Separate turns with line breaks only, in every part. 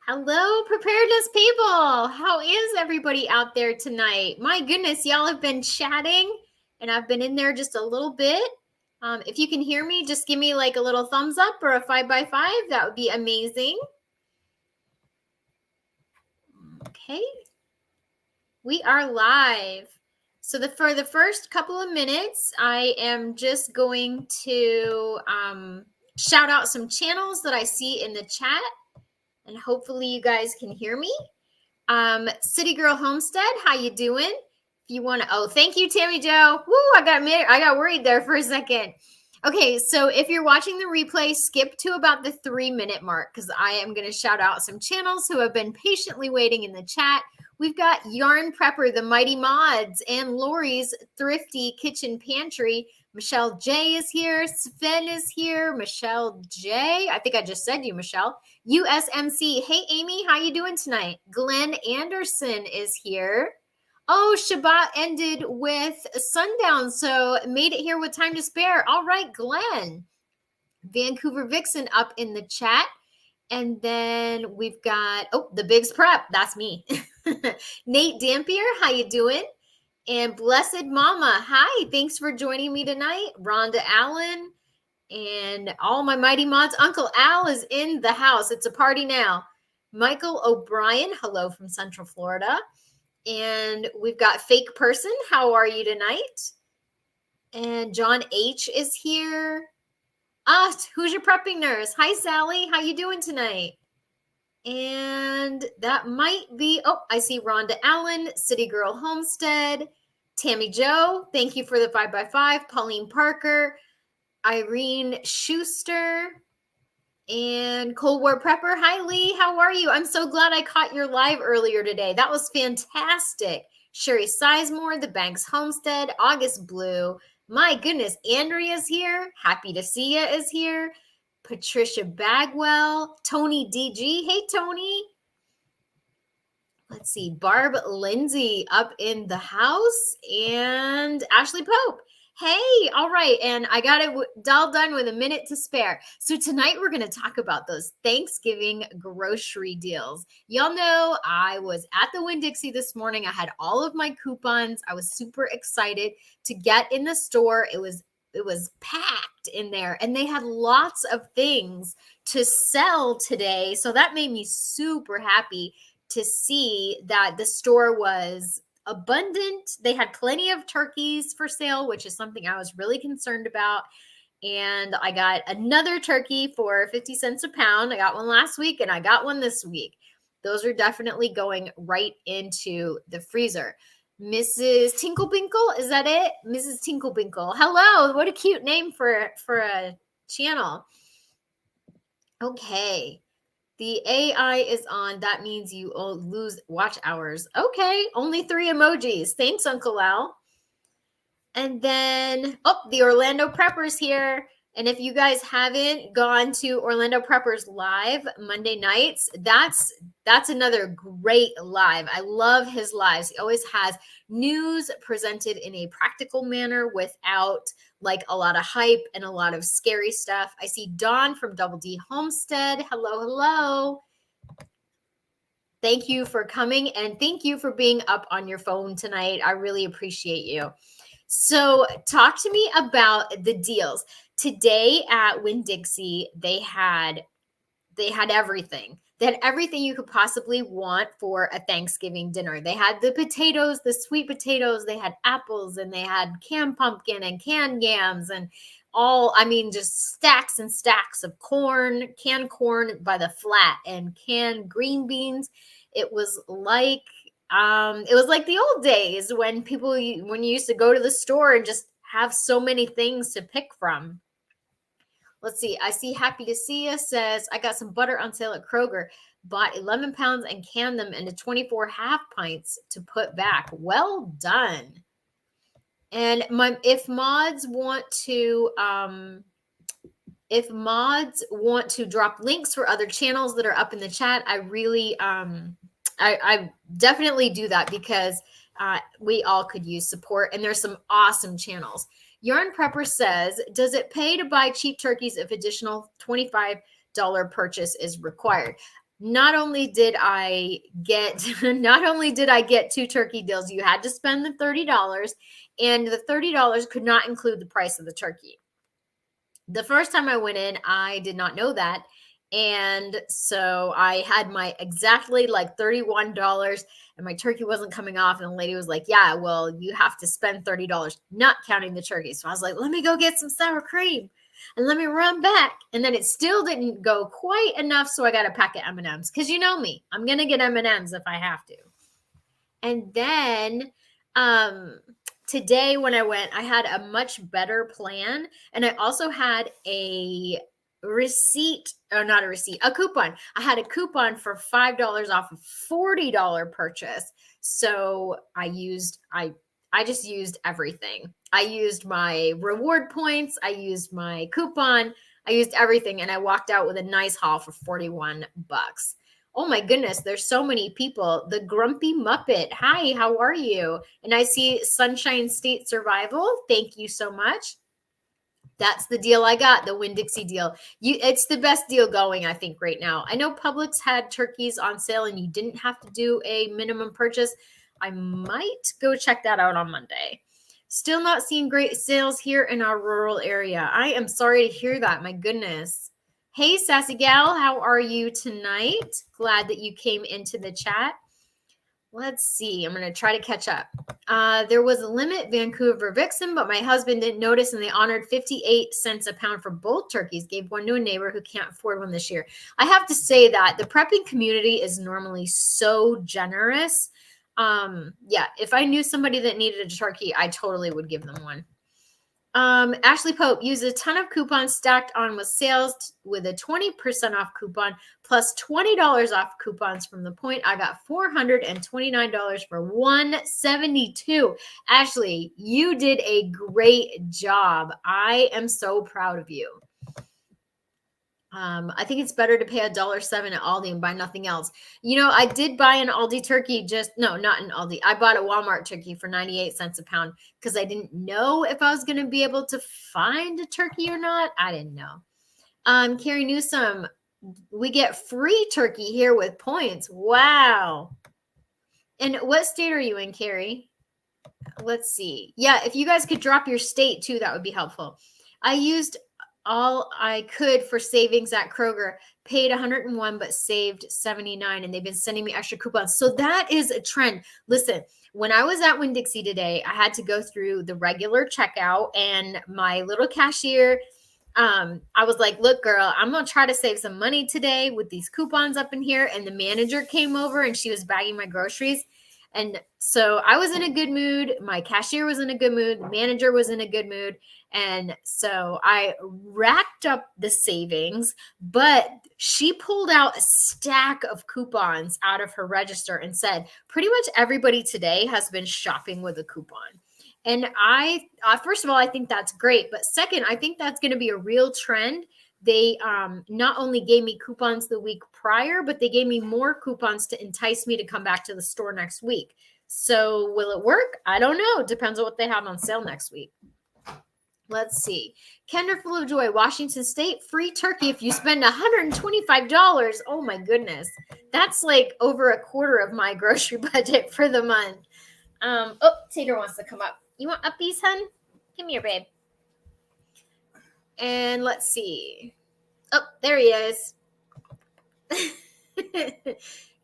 Hello, preparedness people. How is everybody out there tonight? My goodness, y'all have been chatting and I've been in there just a little bit. If you can hear me, just give me like a little thumbs up or a 5x5. That would be amazing. Okay. We are live. So for the first couple of minutes, I am just going to shout out some channels that I see in the chat. And hopefully you guys can hear me. City Girl Homestead, how you doing? If you want to, oh, thank you, Tammy Joe. Woo, I got worried there for a second. Okay, so if you're watching the replay, skip to about the 3-minute mark because I am going to shout out some channels who have been patiently waiting in the chat. We've got Yarn Prepper, the Mighty Mods, and Lori's Thrifty Kitchen Pantry. Michelle J is here. Sven is here. Michelle J. I think I just said you, Michelle. USMC. Hey, Amy, how you doing tonight? Glenn Anderson is here. Oh, Shabbat ended with sundown, so made it here with time to spare. All right, Glenn. Vancouver Vixen up in the chat. And then we've got, oh, the Biggs Prep. That's me. Nate Dampier, how you doing? And Blessed Mama, hi. Thanks for joining me tonight. Rhonda Allen and all my mighty mods. Uncle Al is in the house. It's a party now. Michael O'Brien, hello from Central Florida. And we've got Fake Person. How are you tonight? And John H is here. Who's your prepping nurse? Hi, Sally. How you doing tonight? And that might be, oh, I see Rhonda Allen, City Girl Homestead, Tammy Joe. Thank you for the 5x5. Pauline Parker, Irene Schuster, and Cold War Prepper. Hi, Lee. How are you? I'm so glad I caught your live earlier today. That was fantastic. Sherry Sizemore, The Banks Homestead, August Blue. My goodness, Andrea's here. Happy to see you is here. Patricia Bagwell, Tony DG. Hey, Tony. Let's see. Barb Lindsay up in the house. And Ashley Pope. Hey, all right. And I got it all done with a minute to spare. So tonight we're going to talk about those Thanksgiving grocery deals. Y'all know I was at the Winn-Dixie this morning. I had all of my coupons. I was super excited to get in the store. It was packed in there and they had lots of things to sell today. So that made me super happy to see that the store was abundant. They had plenty of turkeys for sale, which is something I was really concerned about. And I got another turkey for 50 cents a pound. I got one last week and I got one this week. Those are definitely going right into the freezer. Mrs. Tinklebinkle, is that it? Mrs. Tinklebinkle. Hello, what a cute name for a channel. Okay. The AI is on. That means you lose watch hours. Okay, only 3 emojis. Thanks, Uncle Al. And then, the Orlando Preppers here. And if you guys haven't gone to Orlando Preppers Live Monday nights, that's another great live. I love his lives. He always has news presented in a practical manner without like a lot of hype and a lot of scary stuff. I see Dawn from Double D Homestead. Hello, hello. Thank you for coming and thank you for being up on your phone tonight. I really appreciate you. So talk to me about the deals. Today at Winn-Dixie, they had everything. They had everything you could possibly want for a Thanksgiving dinner. They had the potatoes, the sweet potatoes, they had apples, and they had canned pumpkin and canned yams and just stacks and stacks of corn, canned corn by the flat and canned green beans. It was like the old days when you used to go to the store and just have so many things to pick from. Let's see. I see Happy to See You says, I got some butter on sale at Kroger, bought 11 pounds and canned them into 24 half pints to put back. Well done. And if mods want to drop links for other channels that are up in the chat, I really, I definitely do that because we all could use support and there's some awesome channels. Yarn Prepper says, does it pay to buy cheap turkeys if additional $25 purchase is required? not only did I get 2 turkey deals, you had to spend the $30, and the $30 could not include the price of the turkey. The first time I went in, I did not know that. And so I had my exactly like $31 and my turkey wasn't coming off. And the lady was like, yeah, well, you have to spend $30, not counting the turkey. So I was like, let me go get some sour cream and let me run back. And then it still didn't go quite enough. So I got a pack of M&Ms because you know me, I'm going to get M&Ms if I have to. And then today when I went, I had a much better plan. And I also had a coupon. I had a coupon for $5 off a $40 purchase. So I just used everything. I used my reward points. I used my coupon. I used everything. And I walked out with a nice haul for $41. Oh my goodness, there's so many people. The Grumpy Muppet. Hi, how are you? And I see Sunshine State Survival. Thank you so much. That's the deal I got, the Winn-Dixie deal. It's the best deal going, I think, right now. I know Publix had turkeys on sale and you didn't have to do a minimum purchase. I might go check that out on Monday. Still not seeing great sales here in our rural area. I am sorry to hear that. My goodness. Hey, Sassy Gal, how are you tonight? Glad that you came into the chat. Let's see. I'm going to try to catch up. There was a limit, Vancouver Vixen, but my husband didn't notice, and they honored 58 cents a pound for both turkeys. Gave one to a neighbor who can't afford one this year. I have to say that the prepping community is normally so generous. Yeah, if I knew somebody that needed a turkey, I totally would give them one. Ashley Pope used a ton of coupons stacked on with sales with a 20% off coupon plus $20 off coupons. From the point, I got $429 for $172. Ashley, you did a great job. I am so proud of you. I think it's better to pay $1.07 at Aldi and buy nothing else. You know, I did buy an Aldi turkey not an Aldi. I bought a Walmart turkey for 98 cents a pound because I didn't know if I was going to be able to find a turkey or not. I didn't know. Carrie Newsom, we get free turkey here with points. Wow. And what state are you in, Carrie? Let's see. Yeah, if you guys could drop your state too, that would be helpful. I used all I could for savings at Kroger, paid 101, but saved 79. And they've been sending me extra coupons. So that is a trend. Listen, when I was at Winn-Dixie today, I had to go through the regular checkout and my little cashier, I was like, look, girl, I'm going to try to save some money today with these coupons up in here. And the manager came over and she was bagging my groceries. And so I was in a good mood. My cashier was in a good mood. The manager was in a good mood. And so I racked up the savings, but she pulled out a stack of coupons out of her register and said, pretty much everybody today has been shopping with a coupon. And I, first of all, I think that's great. But second, I think that's going to be a real trend. They not only gave me coupons the week prior, but they gave me more coupons to entice me to come back to the store next week. So will it work? I don't know. Depends on what they have on sale next week. Let's see. Kendra Full of Joy, Washington State, free turkey if you spend $125. Oh my goodness. That's like over a quarter of my grocery budget for the month. Tater wants to come up. You want uppies, hun? Come here, babe. And let's see. Oh, there he is.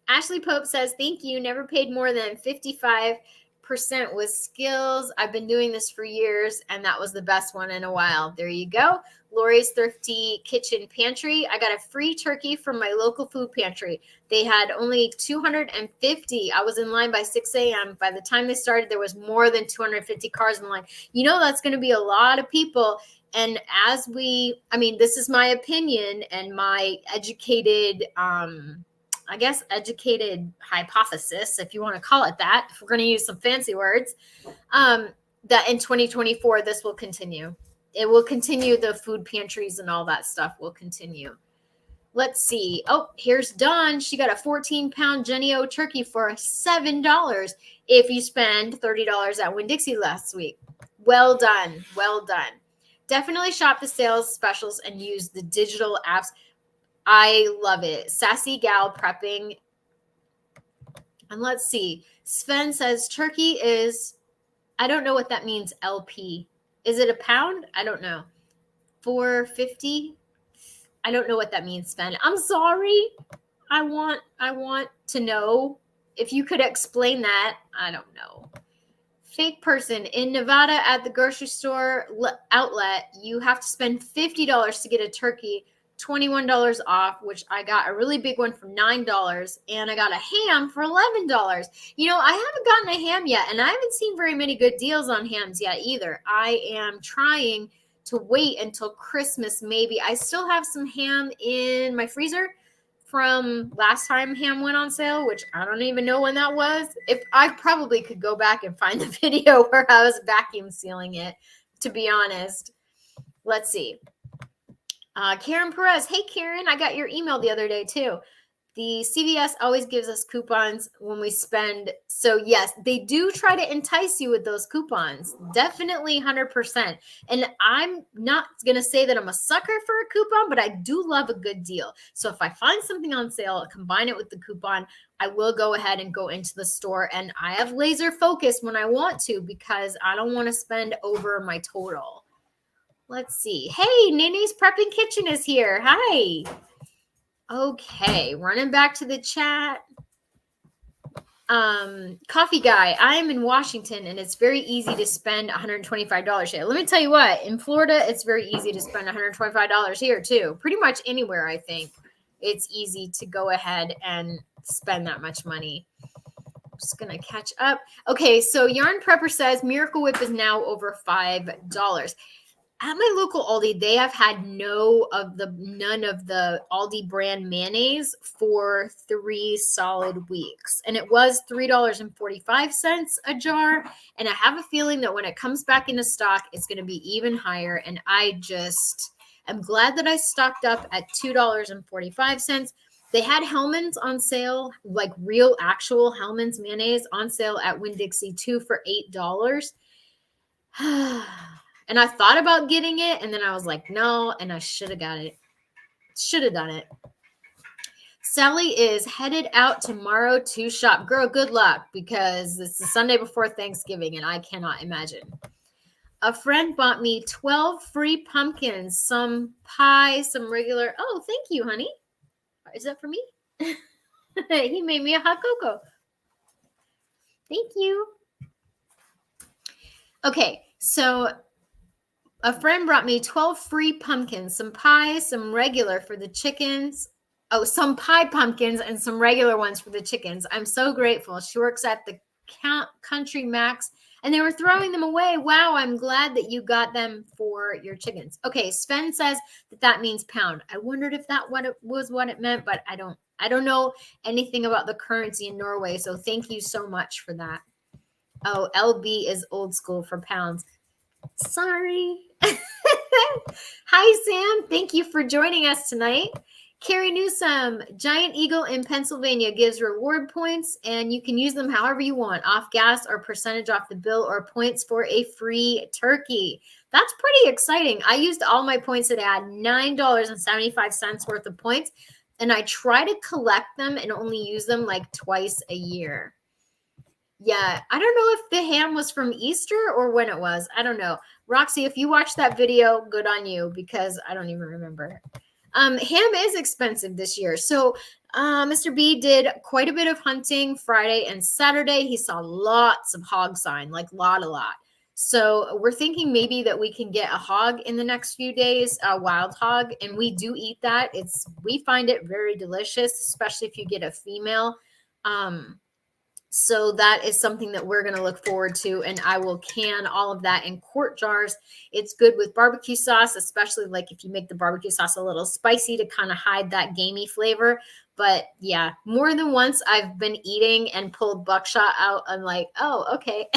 Ashley Pope says, thank you. Never paid more than 55% with skills. I've been doing this for years, and that was the best one in a while. There you go. Lori's Thrifty Kitchen Pantry. I got a free turkey from my local food pantry. They had only 250. I was in line by 6 a.m. By the time they started, there was more than 250 cars in line. You know, that's going to be a lot of people. And this is my opinion and my educated, educated hypothesis, if you want to call it that, if we're going to use some fancy words, that in 2024, this will continue. It will continue. The food pantries and all that stuff will continue. Let's see. Oh, here's Dawn. She got a 14-pound Jenny O turkey for $7 if you spend $30 at Winn-Dixie last week. Well done. Well done. Definitely shop the sales specials and use the digital apps. I love it. Sassy gal prepping. And let's see. Sven says turkey is, I don't know what that means, LP. Is it a pound? I don't know. 450? I don't know what that means, Sven. I'm sorry. I want to know. If you could explain that, I don't know. Fake person in Nevada at the grocery store outlet, you have to spend $50 to get a turkey, $21 off, which I got a really big one for $9, and I got a ham for $11. You know, I haven't gotten a ham yet, and I haven't seen very many good deals on hams yet either. I am trying to wait until Christmas maybe. I still have some ham in my freezer from last time ham went on sale, which I don't even know when that was. If I probably could go back and find the video where I was vacuum sealing it, to be honest. Let's see. Karen Perez. Hey, Karen, I got your email the other day too. The CVS always gives us coupons when we spend. So yes, they do try to entice you with those coupons. Definitely 100%. And I'm not going to say that I'm a sucker for a coupon, but I do love a good deal. So if I find something on sale, combine it with the coupon, I will go ahead and go into the store. And I have laser focus when I want to, because I don't want to spend over my total. Let's see. Hey, Nene's Prepping Kitchen is here. Hi. Okay, running back to the chat. Coffee guy, I am in Washington and it's very easy to spend $125 here. Let me tell you what, in Florida, it's very easy to spend $125 here too. Pretty much anywhere, I think it's easy to go ahead and spend that much money. I'm just gonna catch up. Okay, so Yarn Prepper says Miracle Whip is now over $5. At my local Aldi, they have had none of the Aldi brand mayonnaise for 3 solid weeks. And it was $3.45 a jar. And I have a feeling that when it comes back into stock, it's going to be even higher. And I just am glad that I stocked up at $2.45. They had Hellmann's on sale, like real actual Hellmann's mayonnaise on sale at Winn-Dixie 2 for $8. And I thought about getting it, and then I was like, no, and I should have got it. Should have done it. Sally is headed out tomorrow to shop. Girl, good luck, because it's the Sunday before Thanksgiving, and I cannot imagine. A friend bought me 12 free pumpkins, some pie, some regular. Oh, thank you, honey. Is that for me? He made me a hot cocoa. Thank you. Okay, so a friend brought me 12 free pumpkins, some pie, some regular for the chickens. Oh, some pie pumpkins and some regular ones for the chickens. I'm so grateful. She works at the Country Max, and they were throwing them away. Wow, I'm glad that you got them for your chickens. Okay, Sven says that means pound. I wondered if that was what it meant, but I don't know anything about the currency in Norway, so thank you so much for that. Oh, LB is old school for pounds. Sorry. Hi, Sam. Thank you for joining us tonight. Carrie Newsome, Giant Eagle in Pennsylvania gives reward points, and you can use them however you want, off gas or percentage off the bill or points for a free turkey. That's pretty exciting. I used all my points today. I had $9.75 worth of points, and I try to collect them and only use them like twice a year. Yeah, I don't know if the ham was from Easter or when it was. I don't know. Roxy, if you watched that video, good on you, because I don't even remember. Ham is expensive this year. So Mr. B did quite a bit of hunting Friday and Saturday. He saw lots of hog sign, like a lot. So we're thinking maybe that we can get a hog in the next few days, a wild hog, and we do eat that. We find it very delicious, especially if you get a female. So that is something that we're going to look forward to, and I will can all of that in quart jars. It's good with barbecue sauce, especially like if you make the barbecue sauce a little spicy to kind of hide that gamey flavor. But yeah, more than once I've been eating and pulled buckshot out. I'm like, oh, okay.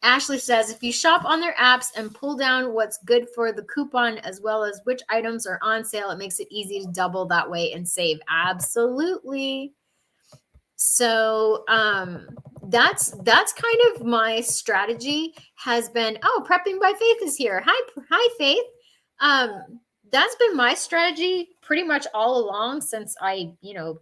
Ashley says, if you shop on their apps and pull down what's good for the coupon as well as which items are on sale, it makes it easy to double that way and save. Absolutely. So that's kind of my strategy has been. Oh, Prepping by Faith is here. Hi Faith. that's been my strategy pretty much all along since I,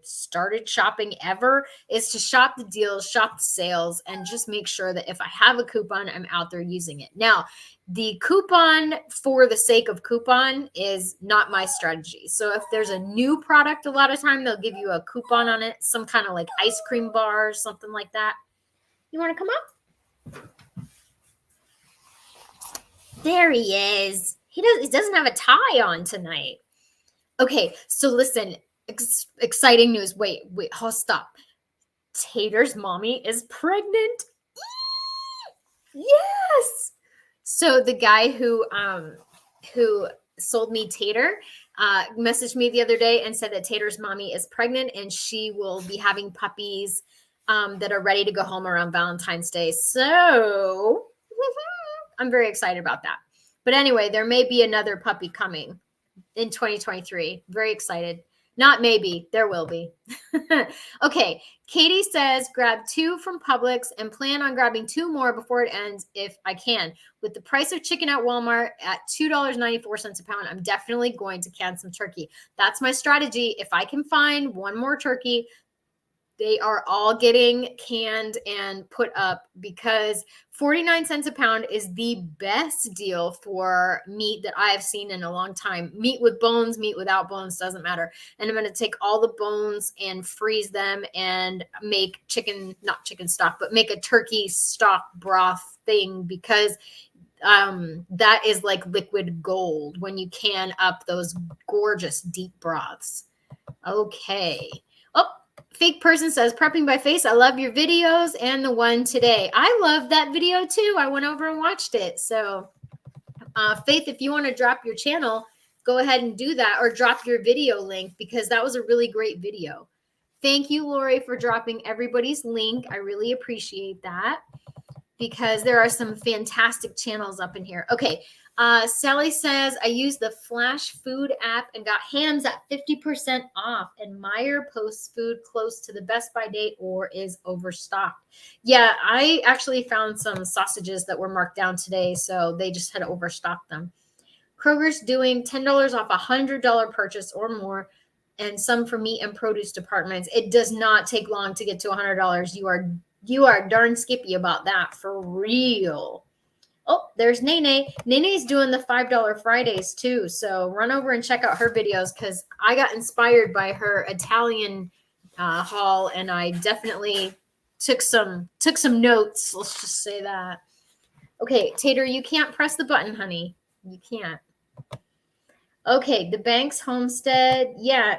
started shopping ever, is to shop the deals, shop the sales, and just make sure that if I have a coupon, I'm out there using it. Now, the coupon for the sake of coupon is not my strategy. So if there's a new product, a lot of time they'll give you a coupon on it, some kind of like ice cream bar or something like that. You want to come up? There he is. He doesn't have a tie on tonight. Okay, so listen, exciting news. Wait, hold, stop. Tater's mommy is pregnant. Yes. So the guy who sold me Tater messaged me the other day and said that Tater's mommy is pregnant and she will be having puppies that are ready to go home around Valentine's Day. So I'm very excited about that. But anyway, there may be another puppy coming in 2023. Very excited. Not maybe, there will be. Okay, Katie says grab 2 from Publix and plan on grabbing 2 more before it ends if I can. With the price of chicken at Walmart at $2.94 a pound, I'm definitely going to can some turkey. That's my strategy. If I can find 1 more turkey, they are all getting canned and put up because 49 cents a pound is the best deal for meat that I have seen in a long time. Meat with bones, meat without bones, doesn't matter. And I'm going to take all the bones and freeze them and make not chicken stock, but make a turkey stock broth thing because that is like liquid gold when you can up those gorgeous deep broths. Okay. Oh, Fake person says, prepping by face. I love your videos and the one today. I love that video too. I went over and watched it. So Faith, if you want to drop your channel, go ahead and do that, or drop your video link because that was a really great video. Thank you, Lori, for dropping everybody's link. I really appreciate that because there are some fantastic channels up in here. Okay. Sally says, I used the Flash Food app and got hams at 50% off, and Meyer posts food close to the Best By date or is overstocked. Yeah, I actually found some sausages that were marked down today, so they just had overstocked them. Kroger's doing $10 off a $100 purchase or more, and some for meat and produce departments. It does not take long to get to $100. You are darn skippy about that, for real. Oh, there's Nene. Nene's doing the $5 Fridays too. So run over and check out her videos because I got inspired by her Italian haul, and I definitely took some notes. Let's just say that. Okay, Tater, you can't press the button, honey. You can't. Okay, the Banks Homestead. Yeah,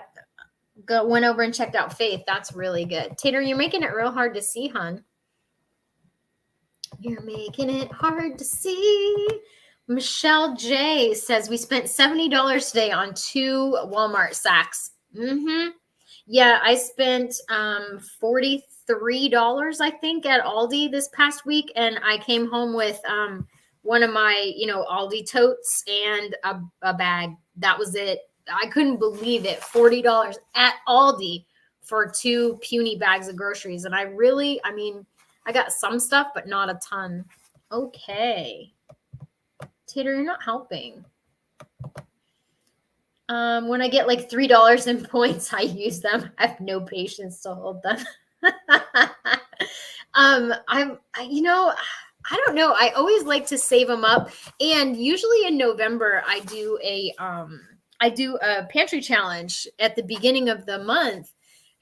went over and checked out Faith. That's really good. Tater, you're making it real hard to see, hon. You're making it hard to see. Michelle J says we spent $70 today on 2 Walmart sacks. Yeah, I spent $43, I think, at Aldi this past week, and I came home with one of my, Aldi totes and a bag. That was it. I couldn't believe it. $40 at Aldi for 2 puny bags of groceries. And I got some stuff, but not a ton. Okay. Tater, you're not helping. When I get like $3 in points, I use them. I have no patience to hold them. I don't know. I always like to save them up. And usually in November, I do a pantry challenge at the beginning of the month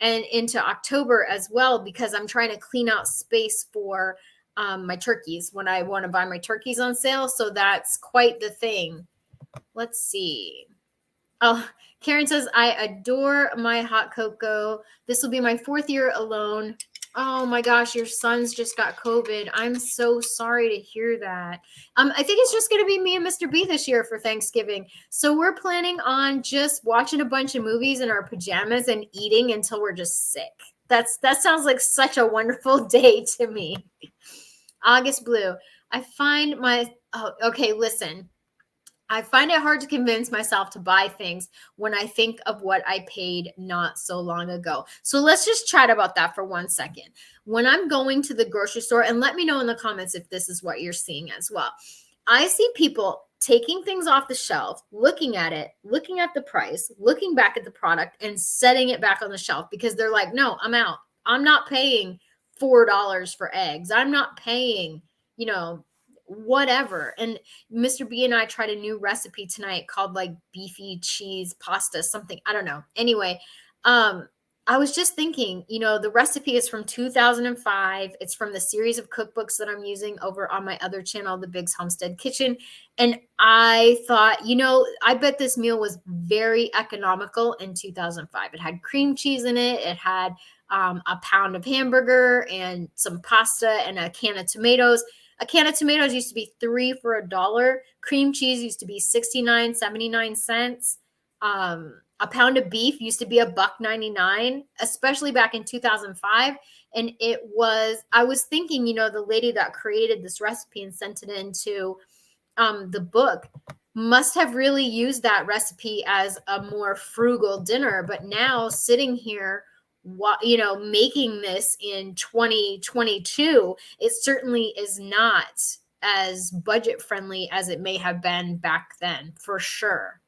and into October as well, because I'm trying to clean out space for my turkeys when I want to buy my turkeys on sale. So that's quite the thing. Let's see. Oh, Karen says, I adore my hot cocoa. This will be my 4th year alone. Oh my gosh, your son's just got COVID. I'm so sorry to hear that. I think it's just going to be me and Mr. B this year for Thanksgiving. So we're planning on just watching a bunch of movies in our pajamas and eating until we're just sick. That sounds like such a wonderful day to me. August Blue. Listen. I find it hard to convince myself to buy things when I think of what I paid not so long ago. So let's just chat about that for 1 second. When I'm going to the grocery store, and let me know in the comments if this is what you're seeing as well. I see people taking things off the shelf, looking at it, looking at the price, looking back at the product and setting it back on the shelf because they're like, no, I'm out. I'm not paying $4 for eggs. I'm not paying, whatever. And Mr. B and I tried a new recipe tonight called like beefy cheese pasta, something. I don't know. Anyway, I was just thinking, the recipe is from 2005. It's from the series of cookbooks that I'm using over on my other channel, The Big's Homestead Kitchen. And I thought, I bet this meal was very economical in 2005. It had cream cheese in it. It had a pound of hamburger and some pasta and a can of tomatoes. A can of tomatoes used to be 3 for $1. Cream cheese used to be 69, 79 cents. A pound of beef used to be $1.99, especially back in 2005. And I was thinking, the lady that created this recipe and sent it into the book must have really used that recipe as a more frugal dinner. But now sitting here, making this in 2022, it certainly is not as budget friendly as it may have been back then, for sure.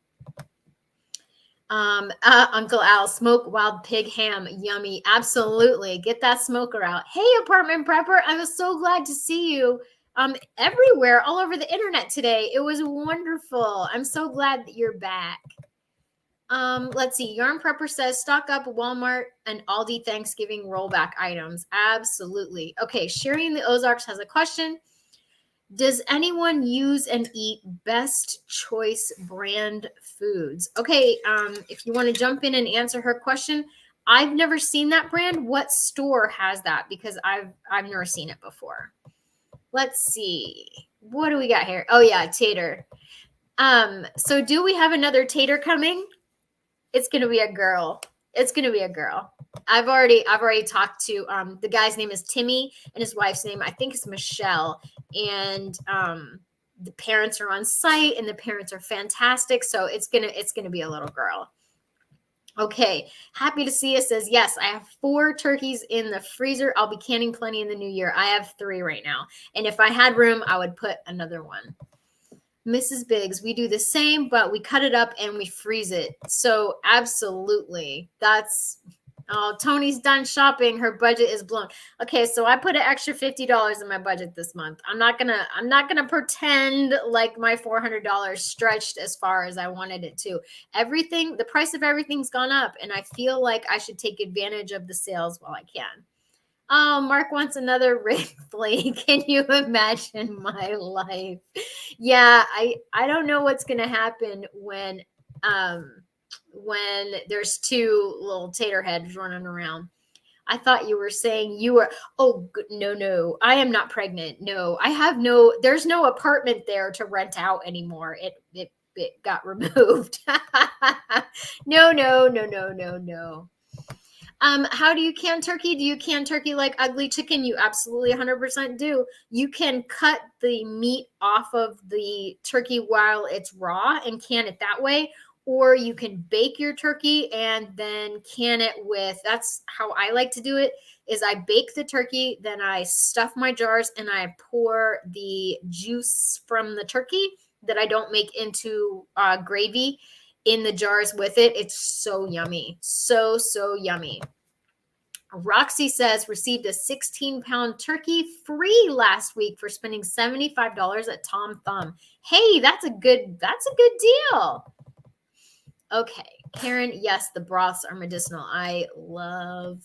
Uncle Al, smoke wild pig ham, yummy. Absolutely. Get that smoker out. Hey, apartment prepper. I was so glad to see you everywhere, all over the internet today. It was wonderful. I'm so glad that you're back. Let's see. Yarn Prepper says stock up Walmart and Aldi Thanksgiving rollback items. Absolutely. Okay. Sherry in the Ozarks has a question. Does anyone use and eat Best Choice brand foods? Okay, if you want to jump in and answer her question, I've never seen that brand. What store has that? Because I've never seen it before. Let's see. What do we got here? Oh yeah, tater. So do we have another tater coming? It's gonna be a girl. It's gonna be a girl. I've already talked to the guy's name is Timmy and his wife's name I think is Michelle, and the parents are on site and the parents are fantastic, so it's gonna be a little girl. Okay, happy to see you says yes. I have 4 turkeys in the freezer. I'll be canning plenty in the new year. I have 3 right now, and if I had room, I would put another one. Mrs. Biggs, we do the same, but we cut it up and we freeze it. So absolutely, oh, Tony's done shopping. Her budget is blown. Okay, so I put an extra $50 in my budget this month. I'm not gonna pretend like my $400 stretched as far as I wanted it to. The price of everything's gone up, and I feel like I should take advantage of the sales while I can. Oh, Mark wants another Rick Flake. Can you imagine my life? Yeah, I don't know what's gonna happen when there's 2 little tater heads running around. I thought you were saying you were. Oh no, I am not pregnant. No, there's no apartment there to rent out anymore. It got removed. No. How do you can turkey? Do you can turkey like ugly chicken? You absolutely 100% do. You can cut the meat off of the turkey while it's raw and can it that way, or you can bake your turkey and then can it with, that's how I like to do it, is I bake the turkey, then I stuff my jars and I pour the juice from the turkey that I don't make into gravy in the jars with it. It's so yummy. So yummy. Roxy says received a 16-pound turkey free last week for spending $75 at Tom Thumb. Hey, that's a good deal. Okay, Karen, yes, the broths are medicinal. I love.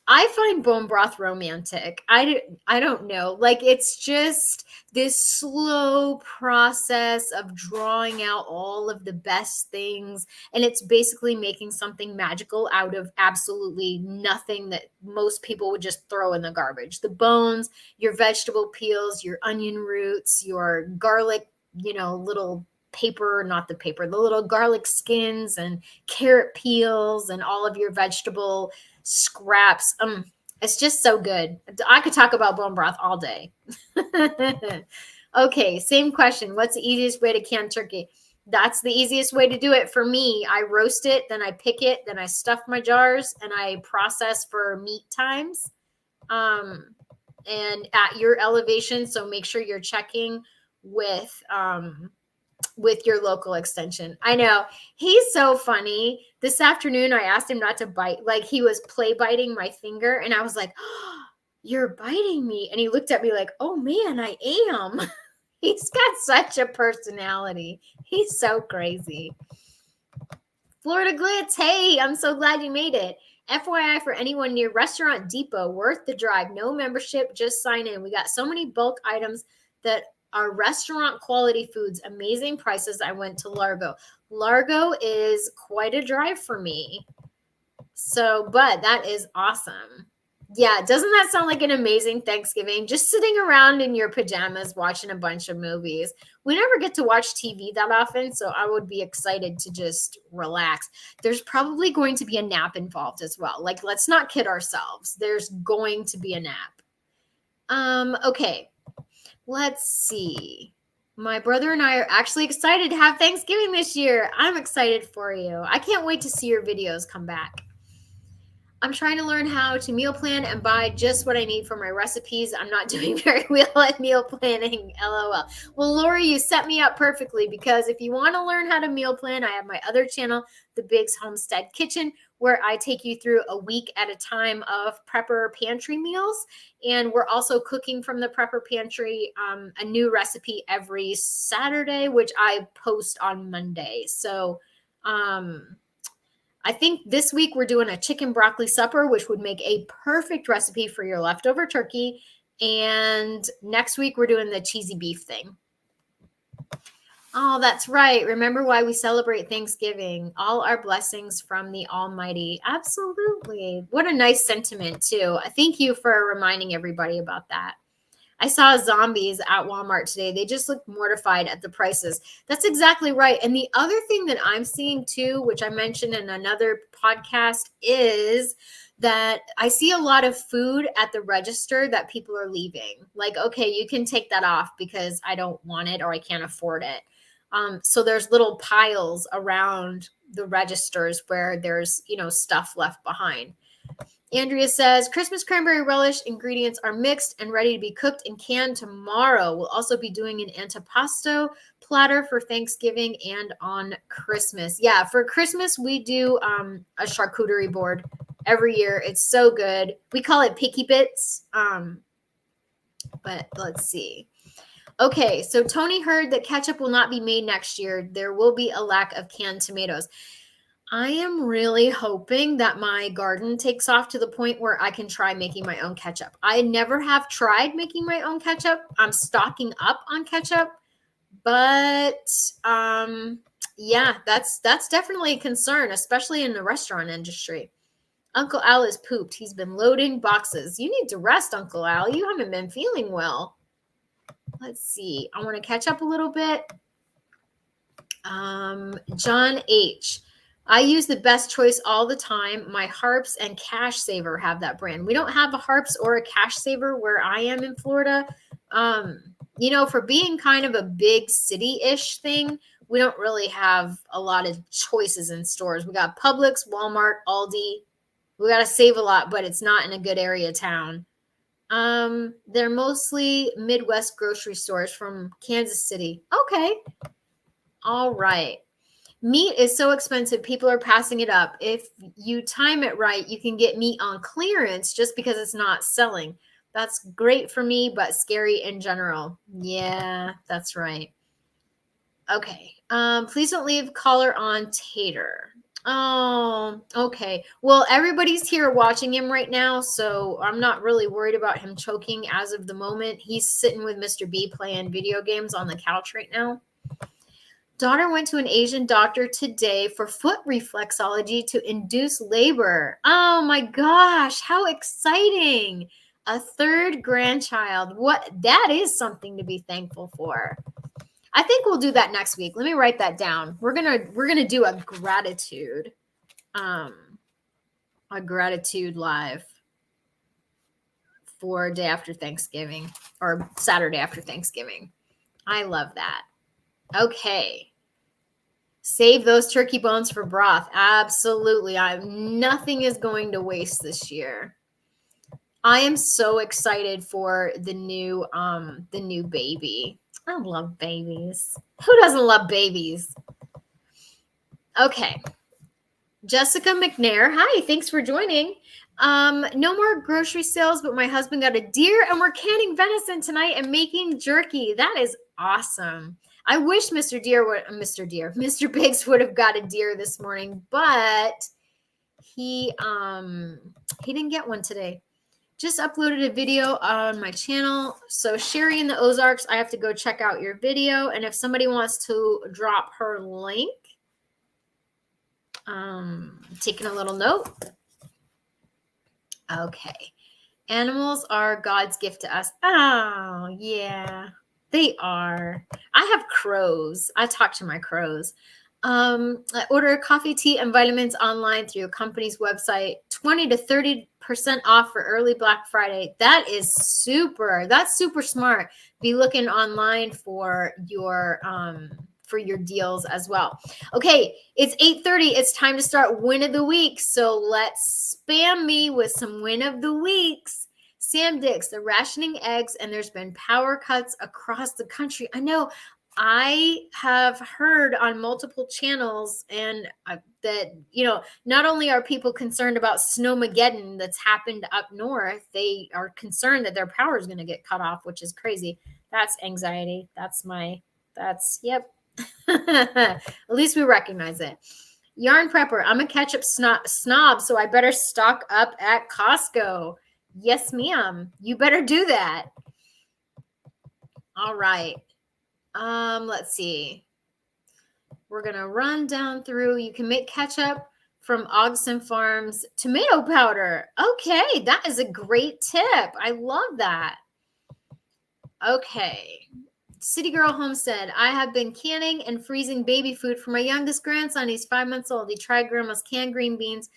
I find bone broth romantic. I don't know. Like, it's just this slow process of drawing out all of the best things. And it's basically making something magical out of absolutely nothing that most people would just throw in the garbage. The bones, your vegetable peels, your onion roots, your garlic, little the little garlic skins and carrot peels and all of your vegetable scraps. It's just so good. I could talk about bone broth all day. Okay, same question. What's the easiest way to can turkey? That's the easiest way to do it for me. I roast it, then I pick it, then I stuff my jars, and I process for meat times. And at your elevation, so make sure you're checking with your local extension. I know. He's so funny. This afternoon, I asked him not to bite. Like, he was play biting my finger, and I was like, oh, you're biting me. And he looked at me like, oh man, I am. He's got such a personality. He's so crazy. Florida Glitz, hey, I'm so glad you made it. FYI, for anyone near Restaurant Depot, worth the drive. No membership, just sign in. We got so many bulk items that are restaurant quality foods, amazing prices. I went to Largo. Largo is quite a drive for me. So, but that is awesome. Yeah, doesn't that sound like an amazing Thanksgiving? Just sitting around in your pajamas watching a bunch of movies. We never get to watch TV that often, so I would be excited to just relax. There's probably going to be a nap involved as well. Like, let's not kid ourselves. There's going to be a nap. Okay. Let's see. My brother and I are actually excited to have Thanksgiving this year. I'm excited for you. I can't wait to see your videos come back. I'm trying to learn how to meal plan and buy just what I need for my recipes. I'm not doing very well at meal planning, LOL. Well, Lori, you set me up perfectly, because if you want to learn how to meal plan, I have my other channel, The Biggs Homestead Kitchen, where I take you through a week at a time of prepper pantry meals. And we're also cooking from the prepper pantry, a new recipe every Saturday, which I post on Monday. So, I think this week we're doing a chicken broccoli supper, which would make a perfect recipe for your leftover turkey. And next week we're doing the cheesy beef thing. Oh, that's right. Remember why we celebrate Thanksgiving. All our blessings from the Almighty. Absolutely. What a nice sentiment, too. Thank you for reminding everybody about that. I saw zombies at Walmart today. They just looked mortified at the prices. That's exactly right. And the other thing that I'm seeing too, which I mentioned in another podcast, is that I see a lot of food at the register that people are leaving. Like, okay, you can take that off because I don't want it or I can't afford it. So there's little piles around the registers where there's, stuff left behind. Andrea says, Christmas cranberry relish ingredients are mixed and ready to be cooked and canned tomorrow. We'll also be doing an antipasto platter for Thanksgiving and on Christmas. Yeah, for Christmas, we do a charcuterie board every year. It's so good. We call it Picky Bits. But let's see. Okay, so Tony heard that ketchup will not be made next year. There will be a lack of canned tomatoes. I am really hoping that my garden takes off to the point where I can try making my own ketchup. I never have tried making my own ketchup. I'm stocking up on ketchup, but yeah, that's definitely a concern, especially in the restaurant industry. Uncle Al is pooped. He's been loading boxes. You need to rest, Uncle Al. You haven't been feeling well. Let's see. I want to catch up a little bit. John H. I use the Best Choice all the time. My Harps and Cash Saver have that brand. We don't have a Harps or a Cash Saver where I am in Florida. For being kind of a big city-ish thing, we don't really have a lot of choices in stores. We got Publix, Walmart, Aldi. We got to save a lot, but it's not in a good area of town. They're mostly Midwest grocery stores from Kansas City. Okay. All right. Meat is so expensive, people are passing it up. If you time it right, you can get meat on clearance just because it's not selling. That's great for me, but scary in general. Yeah, that's right. Okay. Please don't leave collar on Tater. Oh, okay. Well, everybody's here watching him right now, so I'm not really worried about him choking as of the moment. He's sitting with Mr. B playing video games on the couch right now. Daughter went to an Asian doctor today for foot reflexology to induce labor. Oh my gosh, how exciting. A third grandchild. That is something to be thankful for. I think we'll do that next week. Let me write that down. We're going to do a gratitude live for day after Thanksgiving or Saturday after Thanksgiving. I love that. Okay. Save those turkey bones for broth. Absolutely. Nothing is going to waste this year. I am so excited for the new baby. I love babies. Who doesn't love babies? Okay. Jessica McNair. Hi, thanks for joining. No more grocery sales, but my husband got a deer and we're canning venison tonight and making jerky. That is awesome. I wish Mr. Biggs would have got a deer this morning, but he didn't get one today. Just uploaded a video on my channel. So Sherry in the Ozarks, I have to go check out your video. And if somebody wants to drop her link, taking a little note. Okay. Animals are God's gift to us. Oh, yeah, they are. I have crows. I talk to my crows. I order coffee, tea, and vitamins online through a company's website. 20 to 30% off for early Black Friday. That is super. That's super smart. Be looking online for your deals as well. Okay, it's 8:30. It's time to start win of the week. So let's spam me with some win of the weeks. Sam Dix, they're rationing eggs, and there's been power cuts across the country. I know. I have heard on multiple channels and that, not only are people concerned about Snowmageddon that's happened up north, they are concerned that their power is going to get cut off, which is crazy. That's anxiety. Yep. At least we recognize it. Yarn Prepper, I'm a ketchup snob, so I better stock up at Costco. Yes, ma'am. You better do that. All right. Let's see. We're going to run down through. You can make ketchup from Ogson Farms tomato powder. Okay, that is a great tip. I love that. Okay. City Girl Homestead. I have been canning and freezing baby food for my youngest grandson. He's 5 months old. He tried Grandma's canned green beans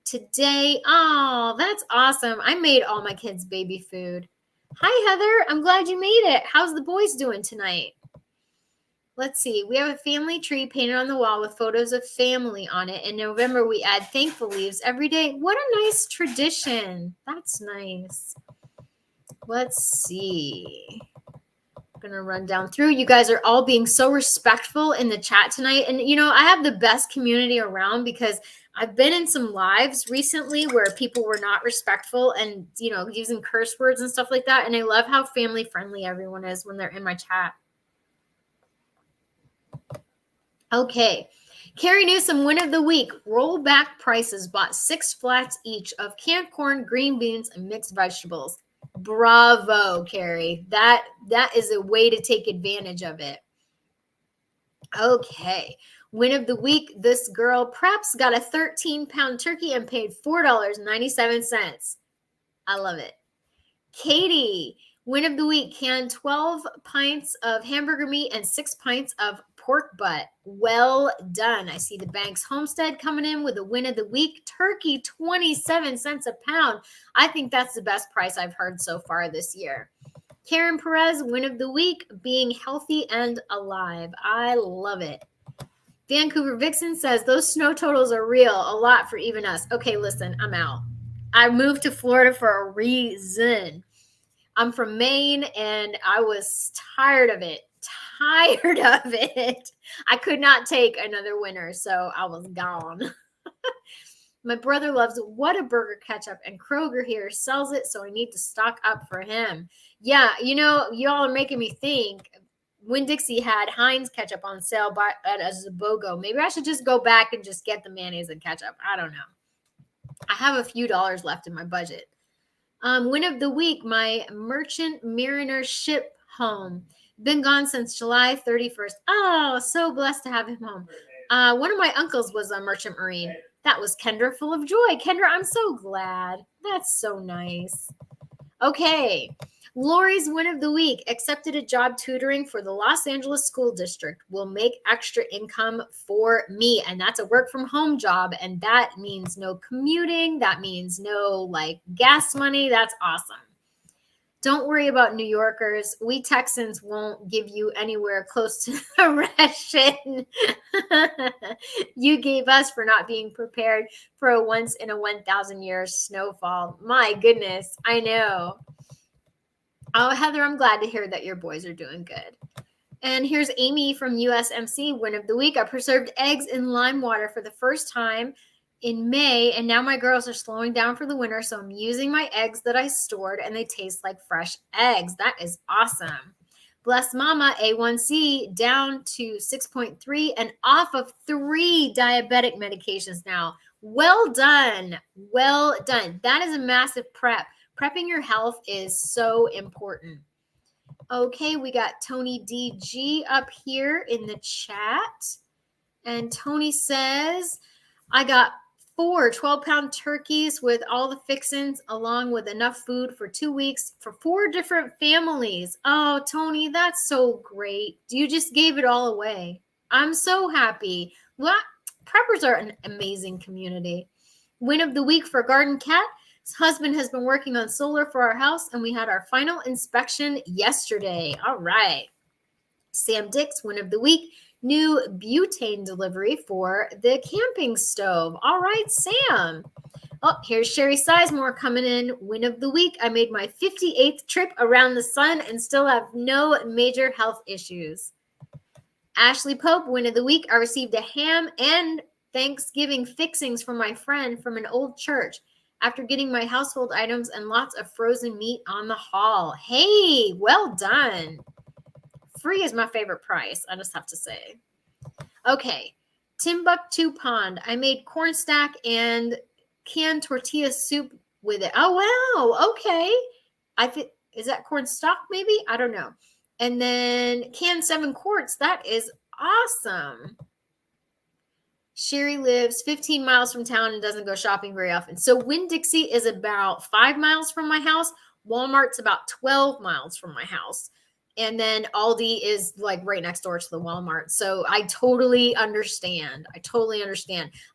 today. Oh, that's awesome. I made all my kids baby food. Hi, Heather. I'm glad you made it. How's the boys doing tonight? Let's see. We have a family tree painted on the wall with photos of family on it. In November, we add thankful leaves every day. What a nice tradition. That's nice. Let's see. I'm going to run down through. You guys are all being so respectful in the chat tonight. And, I have the best community around because I've been in some lives recently where people were not respectful and, using curse words and stuff like that. And I love how family friendly everyone is when they're in my chat. Okay. Carrie Newsom, win of the week. Rollback prices, bought 6 flats each of canned corn, green beans, and mixed vegetables. Bravo, Carrie. That is a way to take advantage of it. Okay. Win of the week. This girl preps got a 13-pound turkey and paid $4.97. I love it. Katie, win of the week. Canned 12 pints of hamburger meat and 6 pints of pork butt. Well done. I see the Banks Homestead coming in with a win of the week. Turkey, 27 cents a pound. I think that's the best price I've heard so far this year. Karen Perez, win of the week, being healthy and alive. I love it. Vancouver Vixen says, those snow totals are real. A lot for even us. Okay, listen, I'm out. I moved to Florida for a reason. I'm from Maine, and I was tired of it. I could not take another winter, so I was gone. My brother loves Whataburger ketchup, and Kroger here sells it, so I need to stock up for him. Yeah, y'all are making me think. Winn-Dixie had Heinz ketchup on sale at a BOGO. Maybe I should just go back and just get the mayonnaise and ketchup. I don't know. I have a few dollars left in my budget. Win of the week, my Merchant Mariner ship home. Been gone since July 31st. Oh, so blessed to have him home. One of my uncles was a Merchant Marine. That was Kendra, full of joy. Kendra, I'm so glad. That's so nice. Okay. Lori's win of the week. Accepted a job tutoring for the Los Angeles School District. Will make extra income for me. And that's a work from home job. And that means no commuting. That means no gas money. That's awesome. Don't worry about New Yorkers. We Texans won't give you anywhere close to the ration you gave us for not being prepared for a once in a 1,000 years snowfall. My goodness, I know. Oh, Heather, I'm glad to hear that your boys are doing good. And here's Amy from USMC, win of the week. I preserved eggs in lime water for the first time in May, and now my girls are slowing down for the winter, so I'm using my eggs that I stored, and they taste like fresh eggs. That is awesome. Bless Mama, A1C down to 6.3 and off of 3 diabetic medications now. Well done. Well done. That is a massive prep. Prepping your health is so important. Okay, we got Tony DG up here in the chat. And Tony says, I got 4 12-pound turkeys with all the fixings along with enough food for 2 weeks for 4 different families. Oh, Tony, that's so great. You just gave it all away. I'm so happy. Well, preppers are an amazing community. Win of the week for Garden Cat. His husband has been working on solar for our house, and we had our final inspection yesterday. All right. Sam Dix, win of the week. New butane delivery for the camping stove. All right, Sam. Oh, here's Sherry Sizemore coming in. Win of the week. I made my 58th trip around the sun and still have no major health issues. Ashley Pope, win of the week. I received a ham and Thanksgiving fixings from my friend from an old church after getting my household items and lots of frozen meat on the haul. Hey, well done. Free is my favorite price, I just have to say. Okay, Timbuktu Pond. I made corn stack and canned tortilla soup with it. Oh, wow. Okay. I think, is that corn stock maybe? I don't know. And then canned 7 quarts. That is awesome. Sherry lives 15 miles from town and doesn't go shopping very often. So Winn-Dixie is about 5 miles from my house. Walmart's about 12 miles from my house. And then Aldi is like right next door to the Walmart. So I totally understand.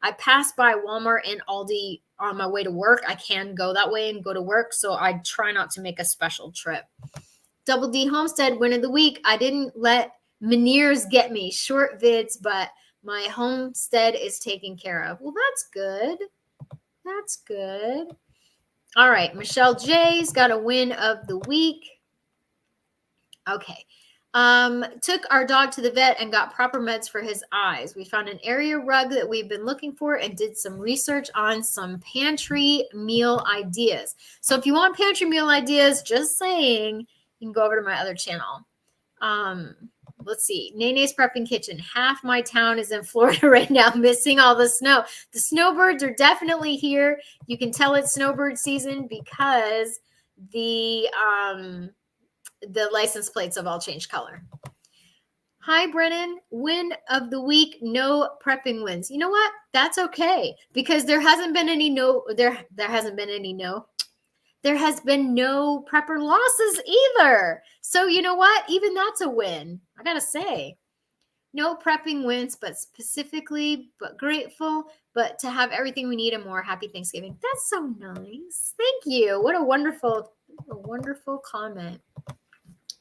I pass by Walmart and Aldi on my way to work. I can go that way and go to work. So I try not to make a special trip. Double D Homestead, win of the week. I didn't let Meniere's get me short vids, but my homestead is taken care of. Well, that's good. That's good. All right. Michelle J's got a win of the week. Okay. Took our dog to the vet and got proper meds for his eyes. We found an area rug that we've been looking for and did some research on some pantry meal ideas. So if you want pantry meal ideas, just saying, you can go over to my other channel. Let's see. Nene's Prepping Kitchen. Half my town is in Florida right now, missing all the snow. The snowbirds are definitely here. You can tell it's snowbird season because the license plates have all changed color. Hi, Brennan. Win of the week. No prepping wins. You know what? That's okay because there has been no prepper losses either. So you know what? Even that's a win. I gotta say, no prepping wins, but specifically, but grateful, but to have everything we need and more. Happy Thanksgiving. That's so nice. Thank you. What a wonderful comment.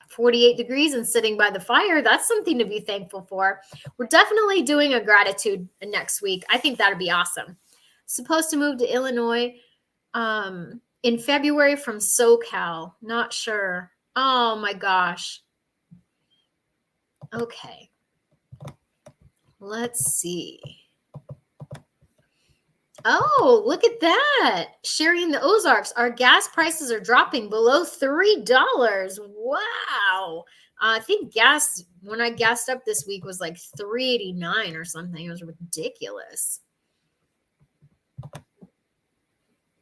48 degrees and sitting by the fire. That's something to be thankful for. We're definitely doing a gratitude next week. I think that'd be awesome. Supposed to move to Illinois in February from SoCal. Not sure. Oh my gosh. Okay. Let's see. Oh, look at that. Sherry in the Ozarks. Our gas prices are dropping below $3. Wow. I think gas, when I gassed up this week, was like $3.89 or something. It was ridiculous.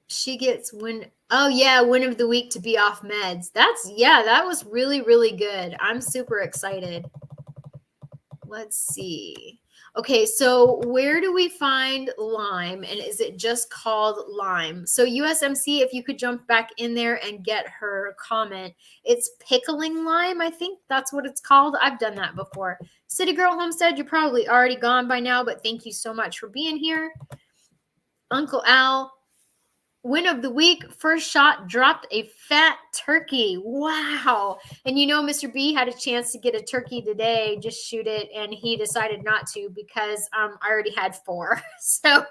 She gets win of the week to be off meds. That was really, really good. I'm super excited. Let's see. Okay, so where do we find lime, and is it just called lime? So USMC, if you could jump back in there and get her comment. It's pickling lime, I think that's what it's called. I've done that before. City Girl Homestead, you're probably already gone by now, but thank you so much for being here. Uncle Al, win of the week, first shot, dropped a fat turkey. Wow. And you know, Mr. B had a chance to get a turkey today, just shoot it, and he decided not to because I already had 4. So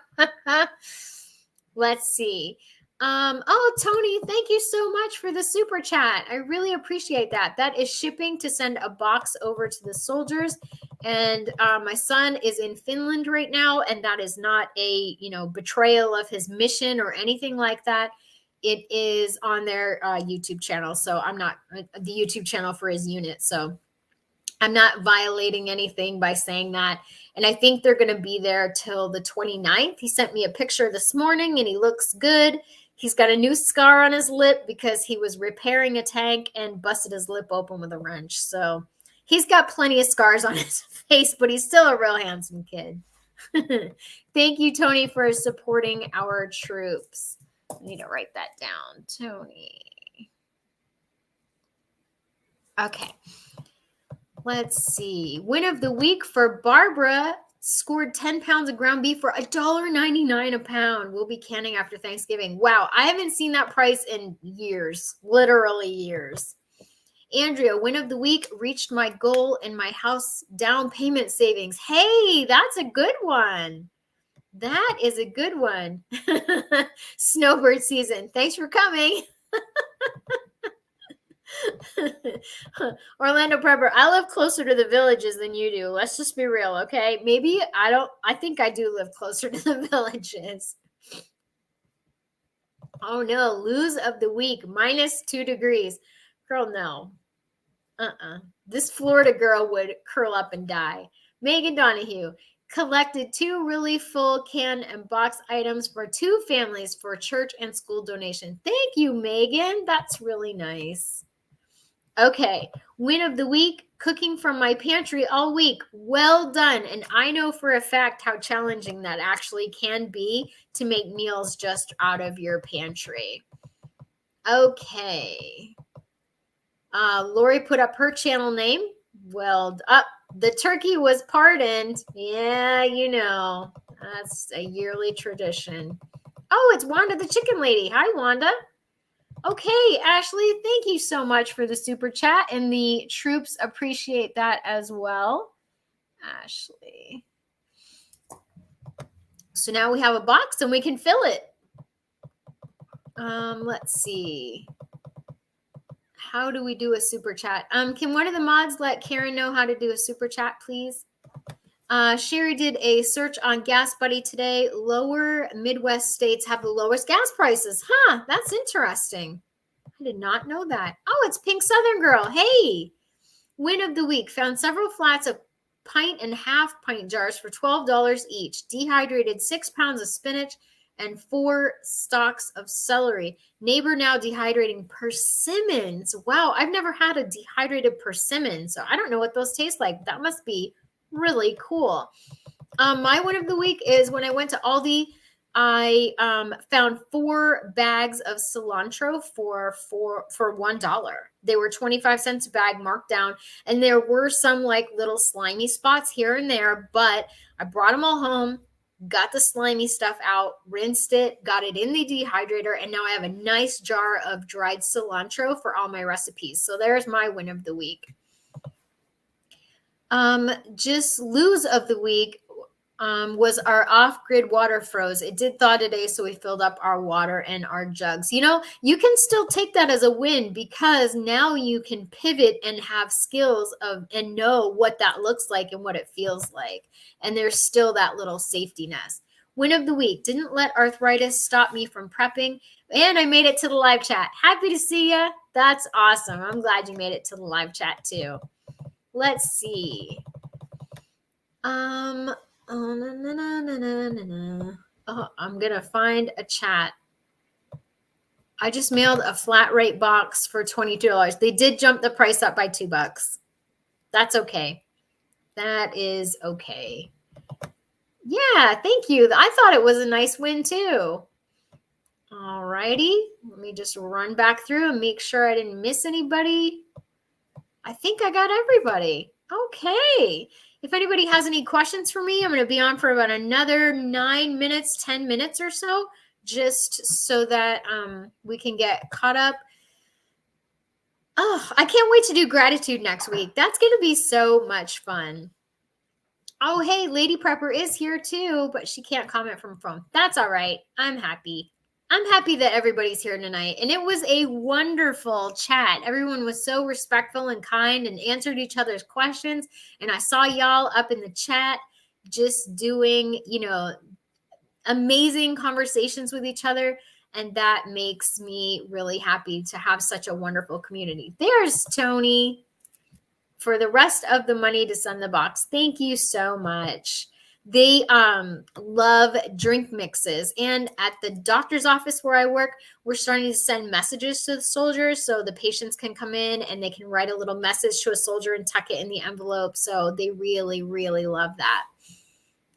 let's see. Oh, Tony, thank you so much for the super chat. I really appreciate that. That is shipping to send a box over to the soldiers. And my son is in Finland right now, and that is not a, betrayal of his mission or anything like that. It is on their YouTube channel. So I'm not the YouTube channel for his unit. So I'm not violating anything by saying that. And I think they're going to be there till the 29th. He sent me a picture this morning and he looks good. He's got a new scar on his lip because he was repairing a tank and busted his lip open with a wrench. So he's got plenty of scars on his face, but he's still a real handsome kid. Thank you, Tony, for supporting our troops. I need to write that down, Tony. Okay. Let's see. Win of the week for Barbara. Scored 10 pounds of ground beef for $1.99 a pound. We'll be canning after Thanksgiving. Wow, I haven't seen that price in years, literally years. Andrea, win of the week, reached my goal in my house down payment savings. Hey, that's a good one. That is a good one. Snowbird season. Thanks for coming. Orlando Prepper, I live closer to the villages than you do. Let's just be real, okay? Maybe I think I do live closer to the villages. Oh no, lose of the week, -2 degrees. Girl, no. This Florida girl would curl up and die. Megan Donahue collected 2 really full can and box items for 2 families for church and school donation. Thank you, Megan. That's really nice. Okay, win of the week, cooking from my pantry all week. Well done. And I know for a fact how challenging that actually can be to make meals just out of your pantry. Okay. Lori put up her channel name. Well, the turkey was pardoned. Yeah, that's a yearly tradition. Oh, it's Wanda the chicken lady. Hi, Wanda. Okay, Ashley, thank you so much for the super chat, and the troops appreciate that as well. Ashley. So now we have a box and we can fill it. Let's see. How do we do a super chat? Can one of the mods let Karen know how to do a super chat, please? Sherry did a search on Gas Buddy today. Lower Midwest states have the lowest gas prices. Huh, that's interesting. I did not know that. Oh, it's Pink Southern Girl. Hey, win of the week. Found several flats of pint and half pint jars for $12 each. Dehydrated 6 pounds of spinach and 4 stalks of celery. Neighbor now dehydrating persimmons. Wow, I've never had a dehydrated persimmon, so I don't know what those taste like. That must be really cool. My win of the week is when I went to Aldi, I found 4 bags of cilantro for $1. They were 25 cents a bag, marked down, and there were some like little slimy spots here and there, but I brought them all home, got the slimy stuff out, rinsed it, got it in the dehydrator, and now I have a nice jar of dried cilantro for all my recipes. So there's my win of the week. Just lose of the week was our off-grid water froze. It did thaw today, so we filled up our water and our jugs. You can still take that as a win because now you can pivot and have skills and know what that looks like and what it feels like. And there's still that little safety nest. Win of the week, didn't let arthritis stop me from prepping. And I made it to the live chat. Happy to see you. That's awesome. I'm glad you made it to the live chat too. Let's see. Oh, I'm going to find a chat. I just mailed a flat rate box for $22. They did jump the price up by $2. That's okay. That is okay. Yeah, thank you. I thought it was a nice win too. All righty. Let me just run back through and make sure I didn't miss anybody. I think I got everybody. Okay. If anybody has any questions for me, I'm going to be on for about another 9 minutes, 10 minutes or so, just so that we can get caught up. Oh, I can't wait to do gratitude next week. That's going to be so much fun. Oh, hey, Lady Prepper is here too, but she can't comment from phone. That's all right. I'm happy. I'm happy that everybody's here tonight. And it was a wonderful chat. Everyone was so respectful and kind and answered each other's questions. And I saw y'all up in the chat just doing, amazing conversations with each other. And that makes me really happy to have such a wonderful community. There's Tony for the rest of the money to send the box. Thank you so much. They love drink mixes. And at the doctor's office where I work, we're starting to send messages to the soldiers so the patients can come in and they can write a little message to a soldier and tuck it in the envelope. So they really, really love that.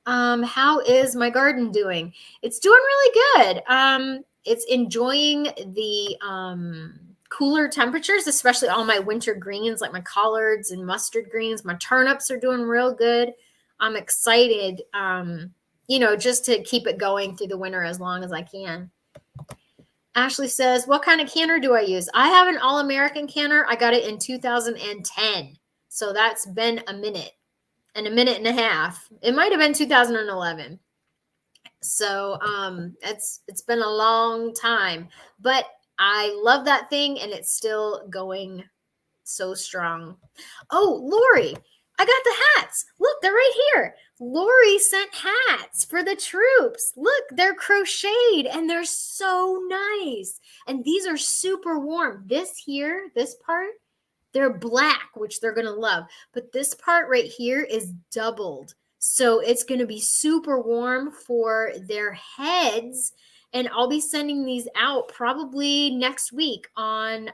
How is my garden doing? It's doing really good. It's enjoying the cooler temperatures, especially all my winter greens like my collards and mustard greens. My turnips are doing real good. I'm excited, just to keep it going through the winter as long as I can. Ashley says, what kind of canner do I use? I have an All-American canner. I got it in 2010. So that's been a minute and a half. It might have been 2011. So it's been a long time. But I love that thing, and it's still going so strong. Oh, Lori, I got the hats. Look, they're right here. Lori sent hats for the troops. Look, they're crocheted, and they're so nice. And these are super warm. This part, they're black, which they're going to love. But this part right here is doubled. So it's going to be super warm for their heads. And I'll be sending these out probably next week on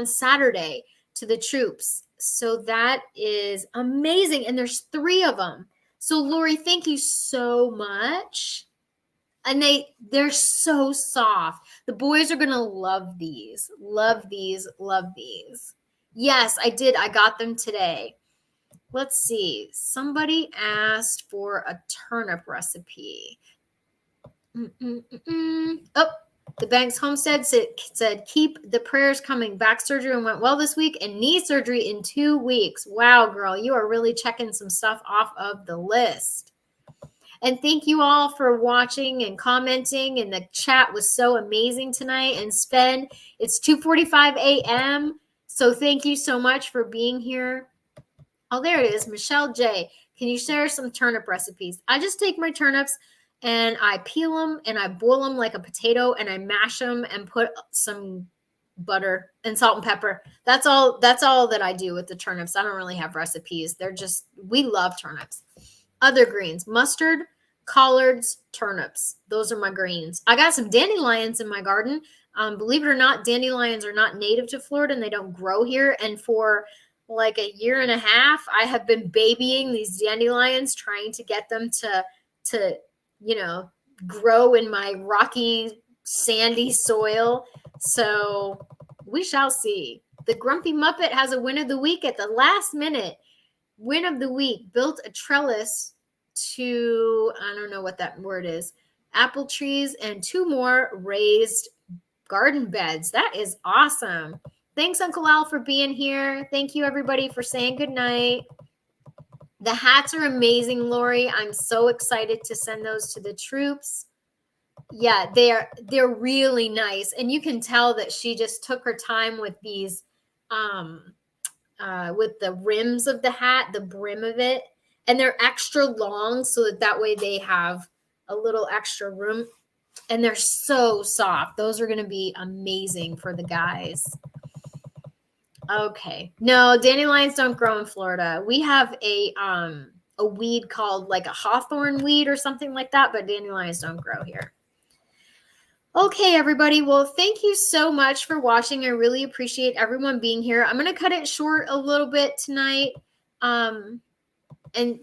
Saturday to the troops. So that is amazing. And there's 3 of them. So Lori, thank you so much. And they're so soft. The boys are going to love these. Love these. Love these. Yes, I did. I got them today. Let's see. Somebody asked for a turnip recipe. Oh, the Banks Homestead said, keep the prayers coming. Back surgery went well this week and knee surgery in 2 weeks. Wow, girl, you are really checking some stuff off of the list. And thank you all for watching and commenting. And the chat was so amazing tonight. And Sven, it's 2:45 a.m. So thank you so much for being here. Oh, there it is. Michelle J. Can you share some turnip recipes? I just take my turnips and I peel them and I boil them like a potato and I mash them and put some butter and salt and pepper. That's all that I do with the turnips. I don't really have recipes. We love turnips. Other greens, mustard, collards, turnips. Those are my greens. I got some dandelions in my garden. Believe it or not, dandelions are not native to Florida and they don't grow here. And for like a year and a half, I have been babying these dandelions, trying to get them to grow in my rocky, sandy soil. So we shall see. The Grumpy Muppet has a win of the week at the last minute. Win of the week, built a trellis to, I don't know what that word is, apple trees and 2 more raised garden beds. That is awesome. Thanks, Uncle Al, for being here. Thank you, everybody, for saying good night. The hats are amazing, Lori. I'm so excited to send those to the troops. Yeah, they're really nice. And you can tell that she just took her time with these, with the rims of the hat, the brim of it. And they're extra long so that way they have a little extra room. And they're so soft. Those are going to be amazing for the guys. Okay. No, dandelions don't grow in Florida. We have a weed called like a hawthorn weed or something like that, but dandelions don't grow here. Okay, everybody. Well, thank you so much for watching. I really appreciate everyone being here. I'm going to cut it short a little bit tonight. And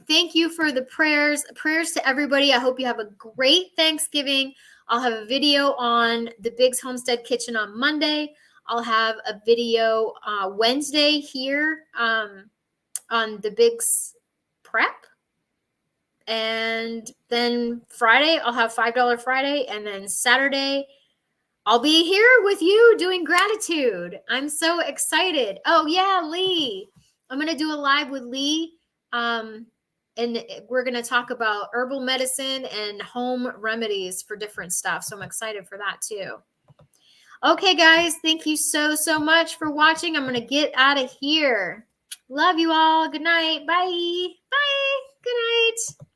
thank you for the prayers. Prayers to everybody. I hope you have a great Thanksgiving. I'll have a video on the Biggs Homestead Kitchen on Monday. I'll have a video Wednesday here on the Biggs Prep. And then Friday, I'll have $5 Friday. And then Saturday, I'll be here with you doing gratitude. I'm so excited. Oh, yeah, Lee. I'm going to do a live with Lee And we're going to talk about herbal medicine and home remedies for different stuff. So I'm excited for that too. Okay, guys, thank you so much for watching. I'm going to get out of here. Love you all. Good night. Bye. Bye. Good night.